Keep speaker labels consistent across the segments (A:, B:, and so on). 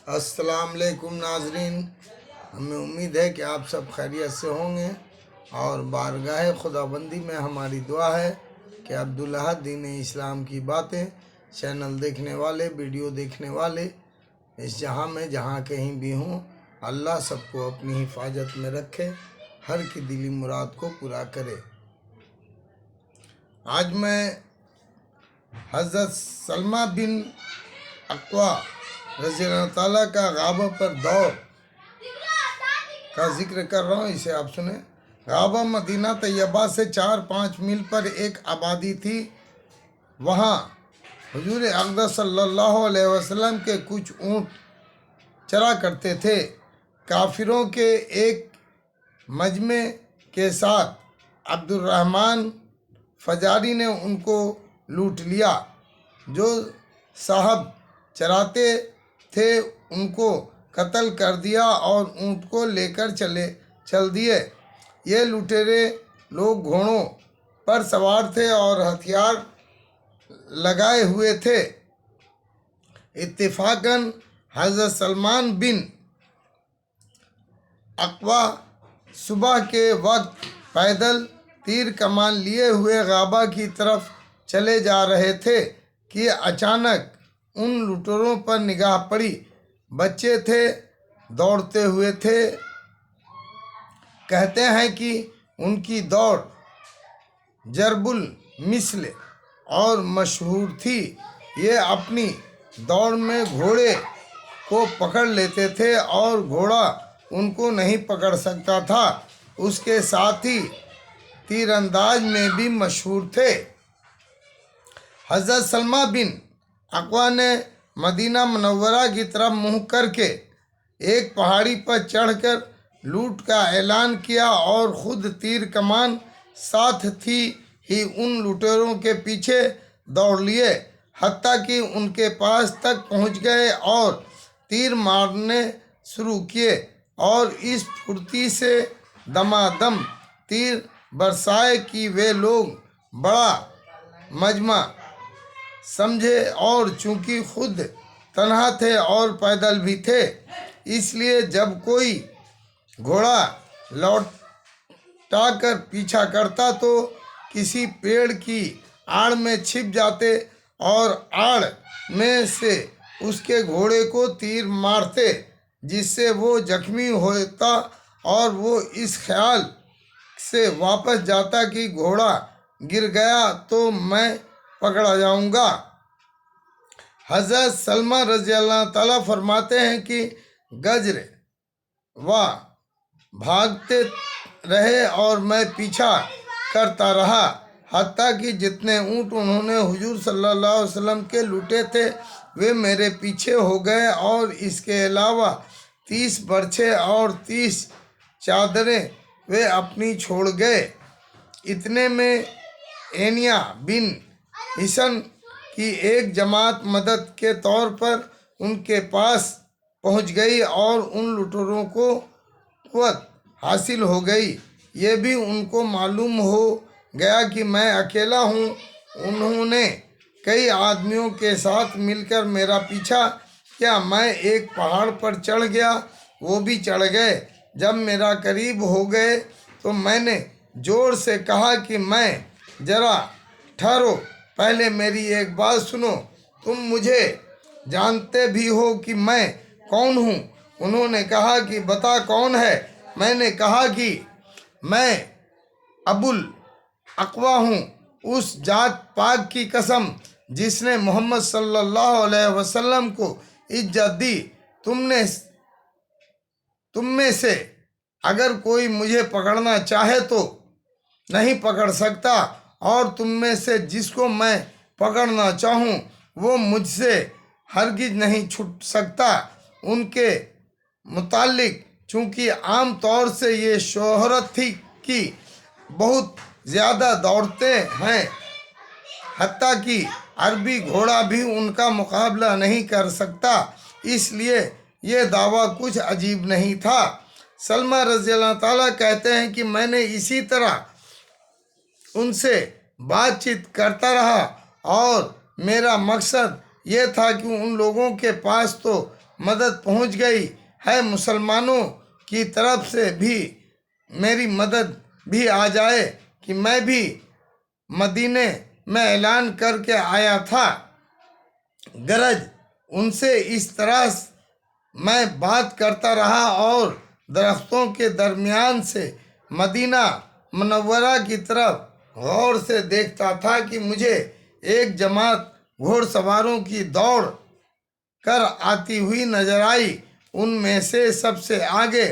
A: अस्सलाम वालेकुम नाजरीन, हमें उम्मीद है कि आप सब खैरियत से होंगे और बारगाह खुदाबंदी में हमारी दुआ है कि अब्दुल्लाह दीन इस्लाम की बातें चैनल देखने वाले, वीडियो देखने वाले इस जहां में जहां कहीं भी हों, अल्लाह सबको अपनी हिफाजत में रखे, हर की दिली मुराद को पूरा करे। आज मैं हज़रत सलमा बिन अक्वा रज़ी अल्लाह ताला का गाबा पर दौर का जिक्र कर रहा हूँ, इसे आप सुने। गाबा मदीना तैयबा से 4-5 मील पर एक आबादी थी। वहाँ हुजूर अक़दस सल्लल्लाहु अलैहि वसल्लम के कुछ ऊँट चरा करते थे। काफिरों के एक मजमे के साथ अब्दुर्रहमान फजारी ने उनको लूट लिया। जो साहब चराते थे उनको कत्ल कर दिया और ऊँट को लेकर चल दिए। ये लुटेरे लोग घोड़ों पर सवार थे और हथियार लगाए हुए थे। इत्तिफाकन हज़रत सलमान बिन अक्वा सुबह के वक्त पैदल तीर कमान लिए हुए गाबा की तरफ चले जा रहे थे कि अचानक उन लुटेरों पर निगाह पड़ी। बच्चे थे, दौड़ते हुए थे। कहते हैं कि उनकी दौड़ जरबुल मिसल और मशहूर थी। ये अपनी दौड़ में घोड़े को पकड़ लेते थे और घोड़ा उनको नहीं पकड़ सकता था। उसके साथ ही तीरंदाज में भी मशहूर थे। हज़रत सलमा बिन अक्वा ने मदीना मुनव्वरा की तरफ मुँह करके एक पहाड़ी पर चढ़कर लूट का ऐलान किया और ख़ुद तीर कमान साथ थी ही उन लुटेरों के पीछे दौड़ लिए, हत्ता कि उनके पास तक पहुंच गए और तीर मारने शुरू किए और इस फुर्ती से दमादम तीर बरसाए कि वे लोग बड़ा मजमा समझे। और चूंकि खुद तन्हा थे और पैदल भी थे, इसलिए जब कोई घोड़ा लौटा कर पीछा करता तो किसी पेड़ की आड़ में छिप जाते और आड़ में से उसके घोड़े को तीर मारते, जिससे वो जख्मी होता और वो इस ख्याल से वापस जाता कि घोड़ा गिर गया तो मैं पकड़ा जाऊंगा। हज़रत सलमा रज़ी अल्लाह ताला फरमाते हैं कि गजर व भागते रहे और मैं पीछा करता रहा, हत्ता कि जितने ऊँट उन्होंने हुजूर सल्लल्लाहु अलैहि वसल्लम के लूटे थे वे मेरे पीछे हो गए और इसके अलावा 30 बरछे और 30 चादरें वे अपनी छोड़ गए। इतने में एनिया बिन हिसन की एक जमात मदद के तौर पर उनके पास पहुंच गई और उन लुटेरों को कुव्वत हासिल हो गई। ये भी उनको मालूम हो गया कि मैं अकेला हूँ। उन्होंने कई आदमियों के साथ मिलकर मेरा पीछा किया। मैं एक पहाड़ पर चढ़ गया, वो भी चढ़ गए। जब मेरा करीब हो गए तो मैंने ज़ोर से कहा कि मैं ज़रा ठहरो, पहले मेरी एक बात सुनो। तुम मुझे जानते भी हो कि मैं कौन हूँ? उन्होंने कहा कि बता कौन है। मैंने कहा कि मैं अबुल अक्वा हूँ। उस जात पाक की कसम जिसने मोहम्मद सल्लल्लाहु अलैहि वसल्लम को इज्जत दी, तुम में से अगर कोई मुझे पकड़ना चाहे तो नहीं पकड़ सकता, और तुम में से जिसको मैं पकड़ना चाहूँ वो मुझसे हरगिज नहीं छूट सकता। उनके मुतालिक चूँकि आम तौर से ये शोहरत थी कि बहुत ज़्यादा दौड़ते हैं, हत्ता कि अरबी घोड़ा भी उनका मुकाबला नहीं कर सकता, इसलिए ये दावा कुछ अजीब नहीं था। सलमा रज़ी अल्लाह ताला कहते हैं कि मैंने इसी तरह उनसे बातचीत करता रहा और मेरा मकसद ये था कि उन लोगों के पास तो मदद पहुंच गई है, मुसलमानों की तरफ से भी मेरी मदद भी आ जाए कि मैं भी मदीने में ऐलान करके आया था। गरज उनसे इस तरह मैं बात करता रहा और दरख्तों के दरमियान से मदीना मुनव्वरा की तरफ गौर से देखता था कि मुझे एक जमात घोड़सवारों की दौड़ कर आती हुई नजर आई। उनमें से सबसे आगे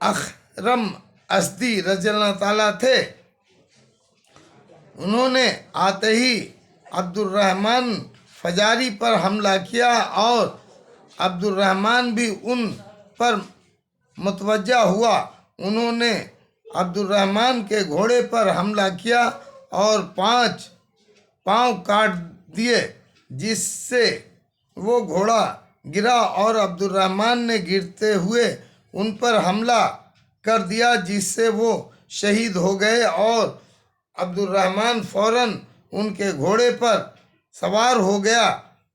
A: अखरम असदी रज़ियल्लाहु ताला थे। उन्होंने आते ही अब्दुर्रहमान फजारी पर हमला किया और अब्दुर्रहमान भी उन पर मुतवज्जा हुआ। उन्होंने अब्दुर्रहमान के घोड़े पर हमला किया और 5 पांव काट दिए, जिससे वो घोड़ा गिरा और अब्दुर्रहमान ने गिरते हुए उन पर हमला कर दिया, जिससे वो शहीद हो गए। और अब्दुर्रहमान फौरन उनके घोड़े पर सवार हो गया।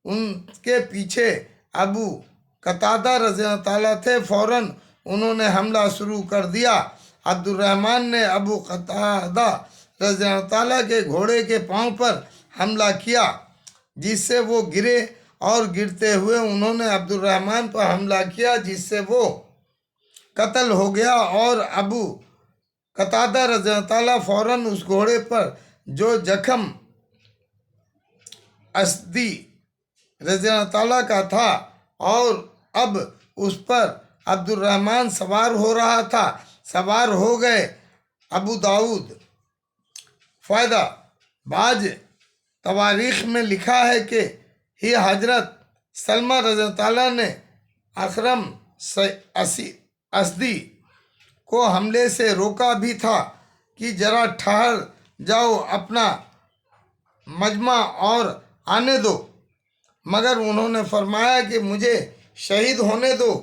A: उनके पीछे अबू कतादा रज़ियल्लाहु ताला थे। फौरन उन्होंने हमला शुरू कर दिया। अब्दुर्रहमान ने अबू कतादा रज़ियल्लाहु ताला के घोड़े के पांव पर हमला किया, जिससे वो गिरे और गिरते हुए उन्होंने अब्दुर्रहमान पर हमला किया, जिससे वो कत्ल हो गया। और अबू कतादा रज़ियल्लाहु ताला फौरन उस घोड़े पर जो जख्म असदी रज़ियल्लाहु ताला का था और अब उस पर अब्दुर्रहमान सवार हो रहा था, सवार हो गए। अबू दाऊद फ़ायदा बाज तवारीख़ में लिखा है कि ही हजरत सलमा रज़ियल्लाहु ताला ने अकरम असदी को हमले से रोका भी था कि जरा ठहर जाओ, अपना मजमा और आने दो, मगर उन्होंने फरमाया कि मुझे शहीद होने दो।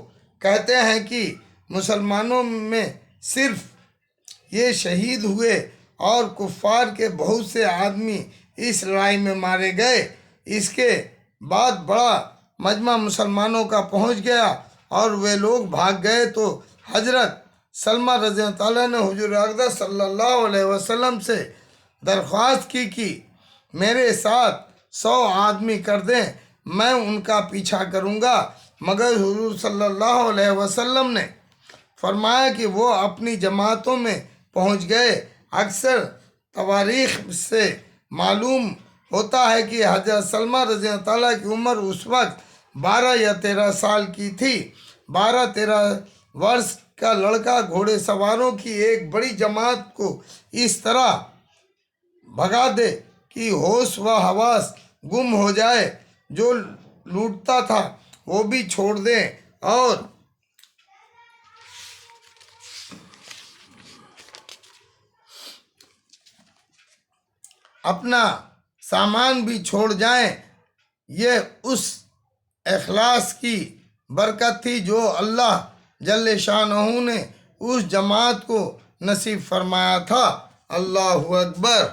A: कहते हैं कि मुसलमानों में सिर्फ ये शहीद हुए और कुफ़ार के बहुत से आदमी इस लड़ाई में मारे गए। इसके बाद बड़ा मजमा मुसलमानों का पहुंच गया और वे लोग भाग गए, तो हजरत सलमा रज़ियल्लाहु ताला ने हुजूर अक़दस सल्लल्लाहु अलैहि वसल्लम से दरख्वास्त की कि मेरे साथ 100 आदमी कर दें, मैं उनका पीछा करूंगा। मगर हुजूर सल्लल्लाहु अलैहि वसल्लम ने फरमाया कि वो अपनी जमातों में पहुंच गए। अक्सर तवारीख़ से मालूम होता है कि हज़रत सलमा रज़ियल्लाहु ताला की उम्र उस वक्त 12 या 13 साल की थी। 12-13 वर्ष का लड़का घोड़े सवारों की एक बड़ी जमात को इस तरह भगा दे कि होश व हवास गुम हो जाए, जो लूटता था वो भी छोड़ दे और अपना सामान भी छोड़ जाएं। ये उस इखलास की बरकत थी जो अल्लाह जल्ले शानहू ने उस जमात को नसीब फरमाया था। अल्लाहु अकबर।